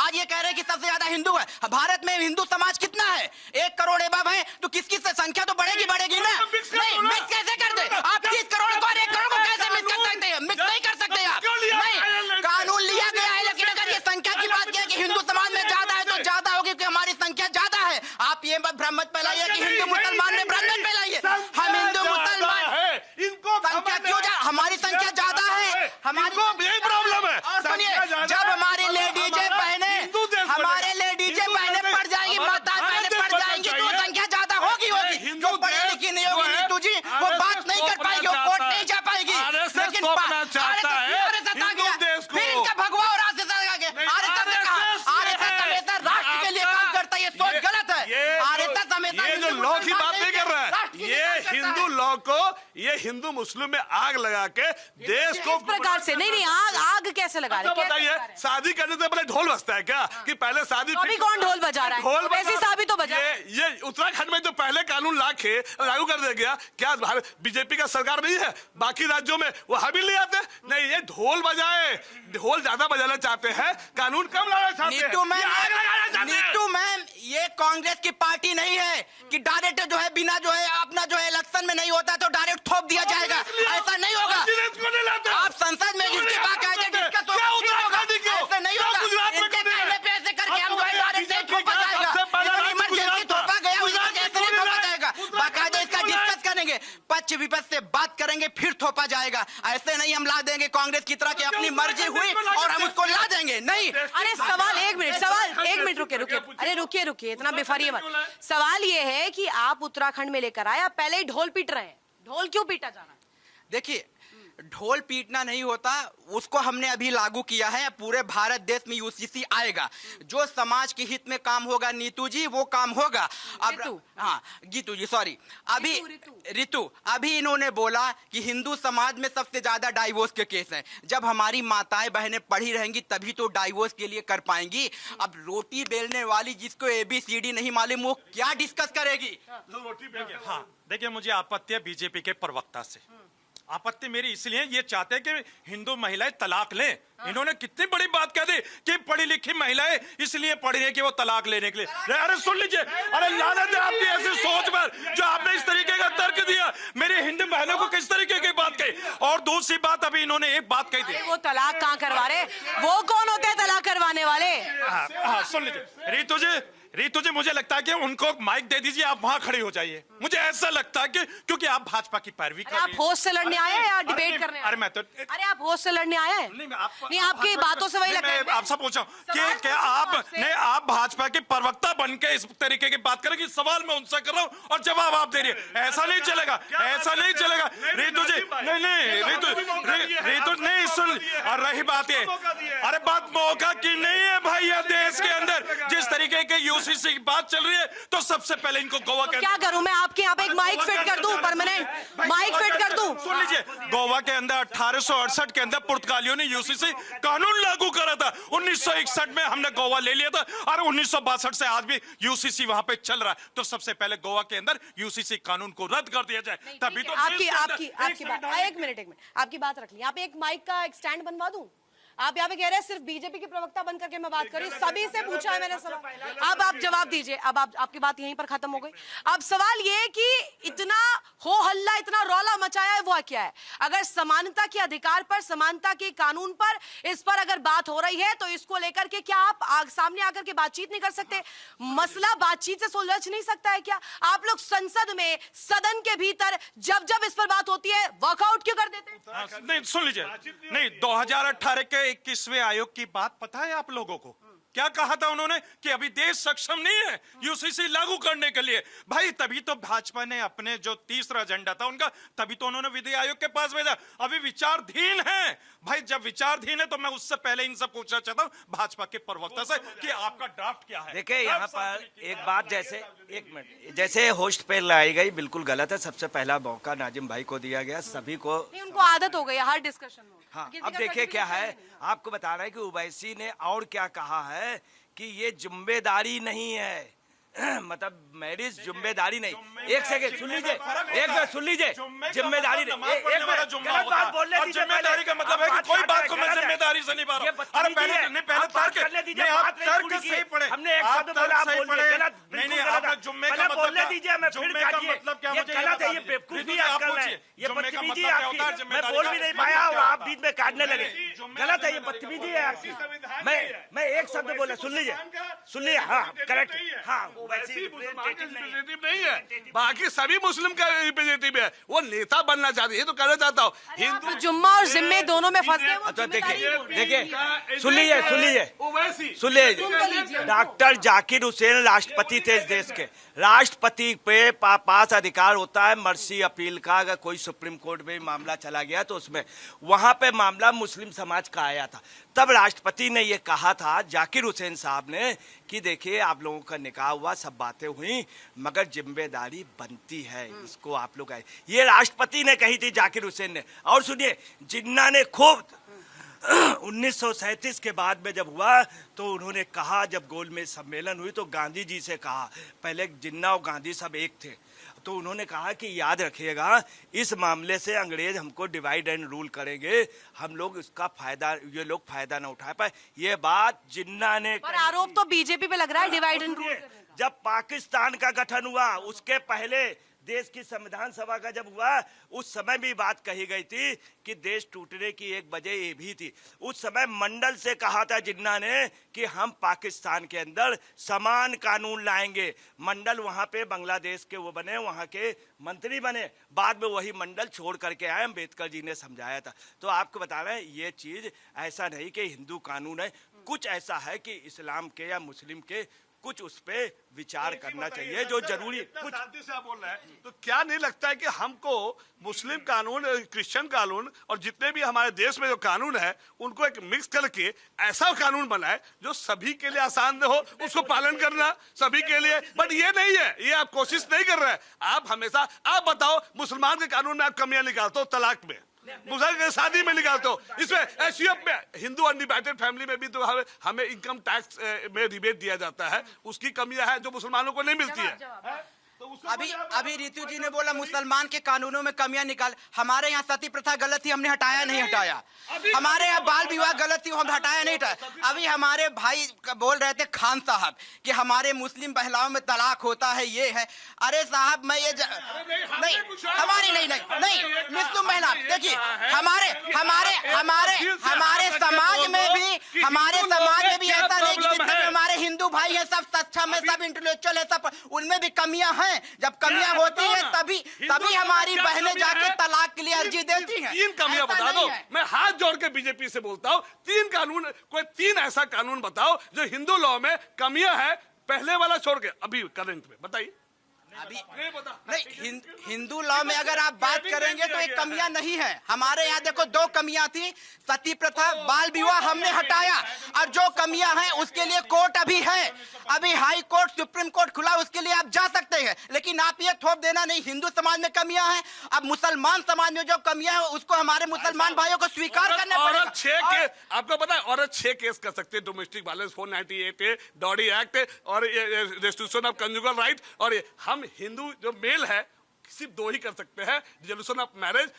आज ये कह रहे हैं कि सबसे ज्यादा हिंदू है। भारत में हिंदू समाज कितना है? 1 करोड़ एबव है, तो किसकी संख्या तो बढ़ेगी ना। नहीं, मिक्स कैसे कर दे आप? 30 करोड़ को और 1 करोड़ को कैसे मिक्स कर सकते हैं? मिक्स नहीं कर सकते आप। नहीं, कानून लिया गया है, लेकिन अगर ये संख्या की बात की कि हिंदू समाज में ज्यादा है तो ज्यादा होगी, क्योंकि हमारी संख्या ज्यादा है। आप ये भ्रम मत फैलाइए कि हिंदू मुसलमान में भ्रम मत फैलाइए। हम हिंदू मुसलमान संख्या क्यों हमारी संख्या ज्यादा है, हमारी यही प्रॉब्लम है। और सुनिए, जब हमारी लेडीजें बहने पड़ जाएंगी, माता बहने पड़ जाएंगी, तो संख्या ज्यादा होगी। जो पढ़ी लिखी नहीं होगी नीतू जी, वो बात नहीं कर पाएगी, वो कोर्ट नहीं जा पाएगी। लेकिन फिर इनका भगवा और आरएसएस आ गया। आरएसएस ने कहा आरएसएस हमेशा राष्ट्र के लिए काम करता है, ये सोच गलत है। आरएसएस हमेशा ये जो लॉ की बात नहीं कर रहा है, ये हिंदू लॉ को, ये हिंदू मुस्लिम में आग लगा के देश को इस प्रकार से नहीं आग कैसे लगा रहे? बताइए, शादी करने से पहले ढोल बजता है क्या? कि पहले शादी अभी कौन ढोल बजा रहा है? ढोल वैसी साहब ही तो बजा। ये उत्तराखंड में जो पहले कानून लागू कर दिया गया, क्या बीजेपी का सरकार नहीं है? बाकी राज्यों में वो हबील नहीं आते? नहीं, ये ढोल बजाए, ढोल ज्यादा बजाना चाहते हैं, कानून कम लाना चाहते हैं। नीतू मैम, ये कांग्रेस की पार्टी नहीं है कि डायरेक्ट जो है बिना जो है अपना जो है इलेक्शन में नहीं होता तो डायरेक्ट थोप दिया जाएगा। ऐसा नहीं होगा। आप संसद में जिसकी बात कहे ऐसा नहीं होगा। इनके कहने पे ऐसे करके हम जो है डायरेक्ट नहीं थोपा जाएगा। इमरजेंसी थोपा गया, ऐसे नहीं थोपा जाएगा। बाकायदा इसका डिस्कस करेंगे, पक्ष विपक्ष से बात करेंगे, फिर थोपा जाएगा। ऐसे नहीं हम ला देंगे कांग्रेस की तरह की अपनी मर्जी हुई और हम उसको ला देंगे। नहीं, अरे सवाल एक मिनट रुकिए। अरे रुकिए, इतना बेफारिए मत। सवाल ये है कि आप उत्तराखंड में लेकर आए, आप पहले ही ढोल पीट रहे हैं। ढोल क्यों पीटा जा रहा है? देखिए, ढोल पीटना नहीं होता, उसको हमने अभी लागू किया है। पूरे भारत देश में यूसीसी आएगा। जो समाज के हित में काम होगा नीतू जी, वो काम होगा। अब हाँ, गीतू जी सॉरी, अभी ऋतु अभी इन्होंने बोला कि हिंदू समाज में सबसे ज्यादा डाइवोर्स के केस हैं। जब हमारी माताएं बहनें पढ़ी रहेंगी तभी तो डाइवोर्स के लिए कर पाएंगी। अब रोटी बेलने वाली जिसको ABCD नहीं मालूम, वो क्या डिस्कस करेगी? हाँ, देखिए, मुझे आपत्ति है बीजेपी के प्रवक्ता से। आपत्ति मेरी इसलिए, ये चाहते हैं कि हिंदू महिलाएं तलाक लें। इन्होंने कितनी बड़ी बात कह दी कि पढ़ी लिखी महिलाएं इसलिए पढ़ी है कि वो तलाक लेने के लिए। अरे सुन लीजिए, अरे लानत है आपकी ऐसी सोच पर जो आपने इस तरीके का तर्क दिया। मेरे हिंदू बहनों को किस तरीके की बात कही? और दूसरी बात, अभी इन्होंने एक बात कही थी, वो तलाक कहाँ करवा रहे? वो कौन होते हैं तलाक करवाने वाले? हाँ, सुन लीजिए, रीतू जी, मुझे लगता है कि उनको माइक दे दीजिए, आप वहां खड़े हो जाइए। मुझे ऐसा लगता है कि क्योंकि आप भाजपा की पैरवी कर रहे हैं। आप होस्ट से लड़ने आए हैं या डिबेट करने? अरे आप होस्ट से लड़ने आए हैं? नहीं, आपकी बातों से वही लगता है। मैं आपसे पूछा कि क्या आप भाजपा के प्रवक्ता बन के इस तरीके की बात करें कि सवाल मैं उनसे कर रहा हूं और जवाब आप दे रही है? ऐसा नहीं चलेगा, ऐसा नहीं चलेगा रीतू जी। नहीं, रीतू नहीं, सुन, और रही बात ये, अरे बात मौका की नहीं है भाई। ये देश के अंदर जिस तरीके के यूसीसी की बात चल रही है, तो सबसे पहले इनको गोवा के क्या करूं मैं? आपके यहाँ पे एक माइक फिट कर दूं, परमानेंट माइक फिट कर दूं? सुन लीजिए, गोवा के अंदर 1868 के अंदर पुर्तगालियों ने यूसीसी कानून लागू करा था। 1961 में हमने गोवा ले लिया था और 1962 से आज भी यूसीसी वहां पे चल रहा है। तो सबसे पहले गोवा के अंदर यूसीसी कानून को रद्द कर दिया जाए, तभी तो आपकी बात, एक मिनट, आपकी बात रख ली। यहाँ पे एक माइक का एक स्टैंड बनवा दूं? आप यहाँ पे कह रहे हैं सिर्फ बीजेपी के प्रवक्ता बन करके मैं बात कर रही हूँ, सभी से पूछा है मैंने सवाल। अब आप जवाब दीजिए। अब आपकी बात यहीं पर खत्म हो गई। अब सवाल ये कि इतना हो हल्ला, इतना रौला मचाया है, वो क्या है? अगर समानता के अधिकार पर, समानता के कानून पर, इस पर अगर बात हो रही है तो इसको लेकर के क्या आप सामने आकर के बातचीत नहीं कर सकते? मसला बातचीत से सुलझ नहीं सकता है क्या? आप लोग संसद में, सदन के भीतर जब इस पर बात होती है वॉकआउट क्यों कर देते हैं? नहीं, सुन लीजिए, नहीं, 2018 के 21वें आयोग की बात पता है आप लोगों को? क्या कहा था उन्होंने कि अभी देश सक्षम नहीं है यूसीसी लागू करने के लिए। भाई तभी तो भाजपा ने अपने जो तीसरा एजेंडा था उनका, तभी तो उन्होंने विधि आयोग के पास भेजा। अभी विचारधीन है भाई, जब विचारधीन है तो मैं उससे पहले इनसे पूछना चाहता हूं भाजपा के प्रवक्ता से कि आपका ड्राफ्ट क्या है। देखिए, यहाँ पर एक बात, जैसे एक मिनट, जैसे होस्ट पे लाई गई, बिल्कुल गलत है। सबसे पहला मौका नाजिम भाई को दिया गया, सभी को। उनको आदत हो गई हर डिस्कशन में। हाँ, अब देखिए क्या है, आपको बता रहा है कि ओवैसी ने और क्या कहा है कि ये जिम्मेदारी नहीं है। मतलब मैरिज जिम्मेदारी नहीं। एक सेकंड सुन लीजिए, एक बार सुन लीजिए, जिम्मेदारी नहीं। जिम्मेदारी का मतलब है कि कोई बात को मैं जिम्मेदारी से नहीं पा रहा। अरे पहले तर्क नहीं सही किए। पढ़े। हमने एक आप शब्द तर्क बोला, आप सही बोल दिए पढ़े। गलत, नहीं, बिल्कुल नहीं, गलत। आपने जुम्मे का पहले मतलब बोलने क्या- दीजिए, मैं फिर जुम्मे का काटिए। मतलब क्या ये मुझे गलत है, बता ये दीजिए। बेवकूफी रितु जी, आप अक्कल है, पूछिए, ये जुम्मे का बदतमीजी मतलब क्या आपकी। होता है, मैं जिम्मेदारी बोल का भी नहीं मतलब पाया और क्या आप होता है? बीच में काटने लगे। जुम्मे गलत है, ये जिम्मेदारी का बदतमीजी मतलब है क्या आपकी। मैं एक शब्द बोला, सुन लीजिए, सुन लीजिए, हाँ करेक्ट, हाँ वैसी मुसलमान का representative नहीं है। रिप्रेजेंटेटिव नहीं है, बाकी सभी मुस्लिम का रिप्रेजेंटेटिव है। वो नेता बनना चाहते हैं, ये तो कहना चाहता हूँ। आप जुम्मा और जिम्मे दोनों में फंस गए, वो अच्छा जिम्मेदारी देखिए, बोल रहे देखिए, सुन लीजिए, सुन लीजिए, ओवैसी सुन लीजिए। डॉक्टर जाकिर हुसैन राष्ट्रपति थे इस देश के। राष्ट्रपति पे पास अधिकार होता है मर्सी अपील का। अगर कोई सुप्रीम कोर्ट में मामला चला गया तो उसमें वहां पे मामला मुस्लिम समाज का आया था। तब राष्ट्रपति ने ये कहा था, जाकिर हुसैन साहब ने, कि देखिए आप लोगों का निकाह हुआ, सब बातें हुई, मगर जिम्मेदारी बनती है, इसको आप लोग आए। ये राष्ट्रपति ने कही थी, जाकिर हुसैन ने। और सुनिए, जिन्ना ने खूब 1937 के बाद में जब हुआ तो उन्होंने कहा, जब गोलमेज सम्मेलन हुई तो गांधी जी से कहा, पहले जिन्ना और गांधी सब एक थे, तो उन्होंने कहा कि याद रखिएगा इस मामले से अंग्रेज हमको डिवाइड एंड रूल करेंगे, हम लोग इसका फायदा, ये लोग फायदा ना उठा पाए। ये बात जिन्ना ने पर आरोप तो बीजेपी पे लग रहा है डिवाइड एंड रूल। जब पाकिस्तान का गठन हुआ उसके पहले देश की संविधान सभा का जब हुआ, उस समय भी बात कही गई थी कि देश टूटने की एक वजह ये भी थी। उस समय मंडल से कहा था जिन्ना ने कि हम पाकिस्तान के अंदर समान कानून लाएंगे। मंडल वहां पे बांग्लादेश के वो बने, वहां के मंत्री बने, बाद में वही मंडल छोड़ करके आए, अम्बेडकर जी ने समझाया था। तो आपको बता रहे हैं, ये चीज ऐसा नहीं कि हिंदू कानून है, कुछ ऐसा है कि इस्लाम के या मुस्लिम के कुछ उस पे विचार करना चाहिए जो जरूरी। कुछ शांति से आप बोल रहे हैं, तो क्या नहीं लगता है कि हमको मुस्लिम कानून, क्रिश्चियन कानून और जितने भी हमारे देश में जो कानून है उनको एक मिक्स करके ऐसा कानून बनाए जो सभी के लिए आसान हो, उसको पालन करना सभी के लिए। बट ये नहीं है, ये आप कोशिश नहीं कर रहे हैं। आप हमेशा, आप बताओ, मुसलमान के कानून में आप कमियां निकालते हो, तलाक में, मुसलमान के शादी में निकालते हो, इसमें एससीएफ में, हिंदू अनडिवाइडेड फैमिली में भी तो हमें इनकम टैक्स में रिबेट दिया जाता है, उसकी कमियां हैं जो मुसलमानों को नहीं मिलती है। अभी रितु जी ने बोला मुसलमान के कानूनों में कमियां निकाल। हमारे यहाँ सती प्रथा गलत थी, हमने हटाया नहीं हटाया। हमारे यहाँ बाल विवाह गलत थी, हम हटाया नहीं हटाया। अभी हमारे भाई बोल रहे थे खान साहब कि हमारे मुस्लिम महिलाओं में तलाक होता है, ये है। अरे साहब, मैं ये नहीं, हमारी नहीं मुस्लिम महिला, देखिए हमारे हमारे हमारे हमारे समाज में भी, हमारे समाज में भी ऐसा नहीं कि जितने हमारे हिंदू भाई हैं सब सक्षम है, सब इंटेलेक्चुअल है, सब, उनमें भी कमियां हैं। जब कमियां होती है तभी हमारी बहनें जाके तलाक के लिए अर्जी देती हैं। तीन कमियां ऐसा बता दो, नहीं है। मैं हाथ जोड़ के बीजेपी से बोलता हूं, तीन कानून, कोई तीन ऐसा कानून बताओ जो हिंदू लॉ में कमियां है, पहले वाला छोड़ के अभी करंट में बताइए। अभी नहीं बता। नहीं, हिंदू लॉ में अगर आप बात करेंगे तो एक कमियां नहीं है। हमारे यहाँ देखो दो कमियां थी, सती प्रथा, बाल विवाह हमने हटाया, और जो कमियां हैं उसके लिए कोर्ट अभी है, अभी हाई कोर्ट, सुप्रीम कोर्ट खुला, उसके लिए आप जा सकते हैं। लेकिन आप ये थोप देना नहीं, हिंदू समाज में कमियां हैं, अब मुसलमान समाज में जो कमियां हैं उसको हमारे मुसलमान भाइयों को स्वीकार करना पड़ेगा। औरत 6 केस, आपको पता है औरत 6 केस कर सकते हैं, डोमेस्टिक वायलेंस 498 डॉडी एक्ट और रेस्ट्रिक्शन ऑफ कंजुगल राइट। और ये हम हिंदू जो मेल है सिर्फ 2 ही कर सकते हैं, dissolution of marriage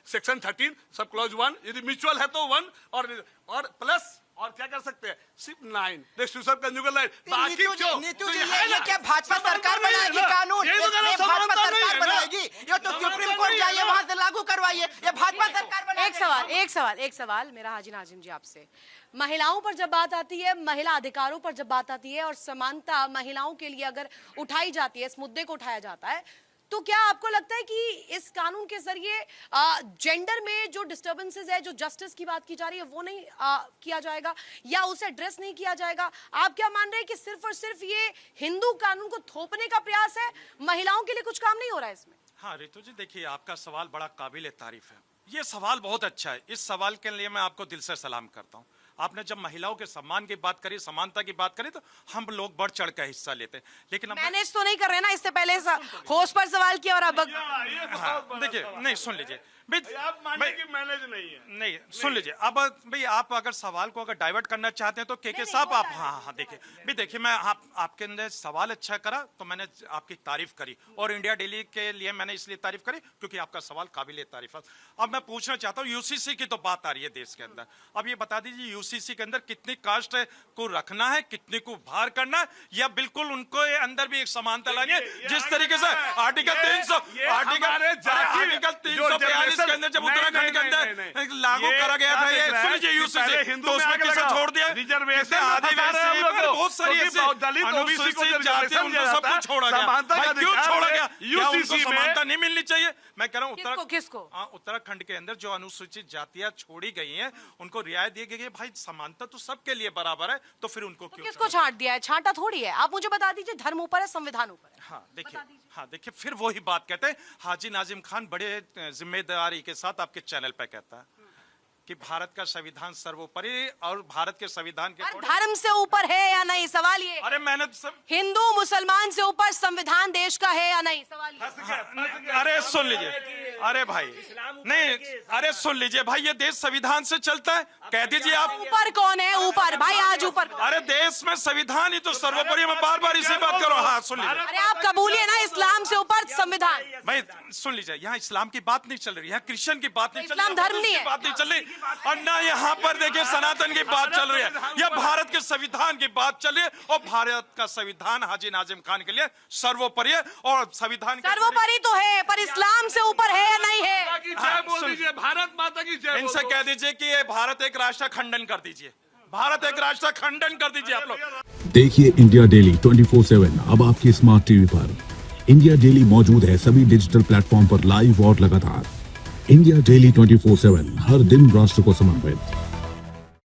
section 13 sub clause 1, यदि म्यूचुअल है तो 1, और प्लस और क्या कर सकते हैं, सिर्फ 9 रेस्ट्रिक्शन ऑफ कंजुगल राइट। बाकी जो नीतू जी, ये क्या भाजपा सरकार बनाएगी कानून? ये भाजपा सरकार बनाएगी, ये तो सुप्रीम कोर्ट जाइए, वहां से लागू करवाइए, ये भाजपा सरकार बनाएगी। एक सवाल मेरा हाजी नाजिम जी आपसे, महिलाओं पर जब बात आती है, महिला अधिकारों पर जब बात आती है और समानता महिलाओं के लिए अगर उठाई जाती है, इस मुद्दे को उठाया जाता है, तो क्या आपको लगता है कि इस कानून के जरिए जेंडर में जो डिस्टर्बेंसेस है, जो जस्टिस की बात की जा रही है, वो नहीं किया जाएगा या उसे एड्रेस नहीं किया जाएगा? आप क्या मान रहे हैं कि सिर्फ और सिर्फ ये हिंदू कानून को थोपने का प्रयास है, महिलाओं के लिए कुछ काम नहीं हो रहा है इसमें? हाँ रितु जी, देखिए आपका सवाल बड़ा काबिल तारीफ है, ये सवाल बहुत अच्छा है। इस सवाल के लिए मैं आपको दिल से सलाम करता हूँ। आपने जब महिलाओं के सम्मान की बात करी, समानता की बात करी, तो हम लोग बढ़ चढ़ कर हिस्सा लेते हैं, लेकिन मैनेज तो नहीं कर रहे ना, इससे पहले होस्ट पर सवाल किया और अब हाँ, देखिए, नहीं सुन लीजिए, आप मानिए कि मैनेज नहीं है। नहीं सुन लीजिए, अब भाई आप अगर सवाल को अगर डाइवर्ट करना चाहते हैं तो के साहब आप, हाँ देखिए भी, देखिए मैं आपके अंदर सवाल अच्छा करा तो मैंने आपकी तारीफ करी, और इंडिया डेली के लिए मैंने इसलिए तारीफ करी क्योंकि आपका सवाल काबिल तारीफ है। अब मैं पूछना चाहता हूँ, यूसीसी की तो बात आ रही है देश के अंदर, अब ये बता दीजिए यूसीसी के अंदर कितनी कास्ट को रखना है, कितनी को बाहर करना है, या बिल्कुल उनको अंदर भी एक समानता लानी है, जिस तरीके से आर्टिकल 342 के अंदर जब उत्तराखंड के अंदर लागू करा गया था, ये सुन लीजिए यूसीसी, तो उसमें किसे छोड़ दिया, रिजर्वेशन आदिवासी बहुत सारी अनुसूचित जाति, उनको सब कुछ छोड़ा गया। भाई क्यों छोड़ा गया? क्या उनको समानता नहीं मिलनी चाहिए? मैं कह रहा हूँ किसको? उत्तराखंड के अंदर जो अनुसूचित जातियां छोड़ी गई हैं, उनको रियायत दी गई है। भाई समानता तो सबके लिए बराबर है, तो फिर उनको क्यों? किसको छांट दिया है? छांटा थोड़ी है। आप मुझे बता दीजिए, धर्म ऊपर है, संविधान ऊपर है। हाँ देखिए फिर वही बात कहते हैं, हाजी नाजिम खान बड़े जिम्मेदारी के साथ आपके चैनल पे कहता है कि भारत का संविधान सर्वोपरि, और भारत के संविधान के धर्म से ऊपर है या नहीं, सवाल ये। अरे मैंने हिंदू मुसलमान से ऊपर संविधान देश का है या नहीं, सवाल ये। अरे सुन लीजिए, अरे भाई नहीं, अरे सुन लीजिए भाई, ये देश संविधान से चलता है, कह दीजिए आप। ऊपर कौन है? ऊपर भाई, आज ऊपर। अरे देश में संविधान ही तो सर्वोपरि, मैं बार बार इसी बात करो। हाँ सुन लीजिए, अरे आप कबूलिए ना, इस्लाम से ऊपर संविधान। भाई सुन लीजिए, यहाँ इस्लाम की बात नहीं चल रही, यहाँ क्रिश्चियन की बात नहीं चल रही, इस्लाम धर्म नहीं है, बात नहीं चल रही, और ना यहाँ पर देखिए सनातन की बात चल रही है, या भारत के संविधान की बात चल रही है। और भारत का संविधान हाजी नाजिम खान के लिए सर्वोपरि है, और संविधान सर्वोपरि तो है, पर इस्लाम से ऊपर है या नहीं है? जय बोल दीजिए, भारत माता की जय। इनसे कह दीजिए कि ये भारत एक राष्ट्र खंडन कर दीजिए, भारत एक राष्ट्र खंडन कर दीजिए आप लोग। देखिए इंडिया डेली 24/7 अब आपकी स्मार्ट टीवी पर। इंडिया डेली मौजूद है सभी डिजिटल प्लेटफॉर्म पर लाइव और लगातार। इंडिया डेली 24/7 हर दिन राष्ट्र को समर्पित।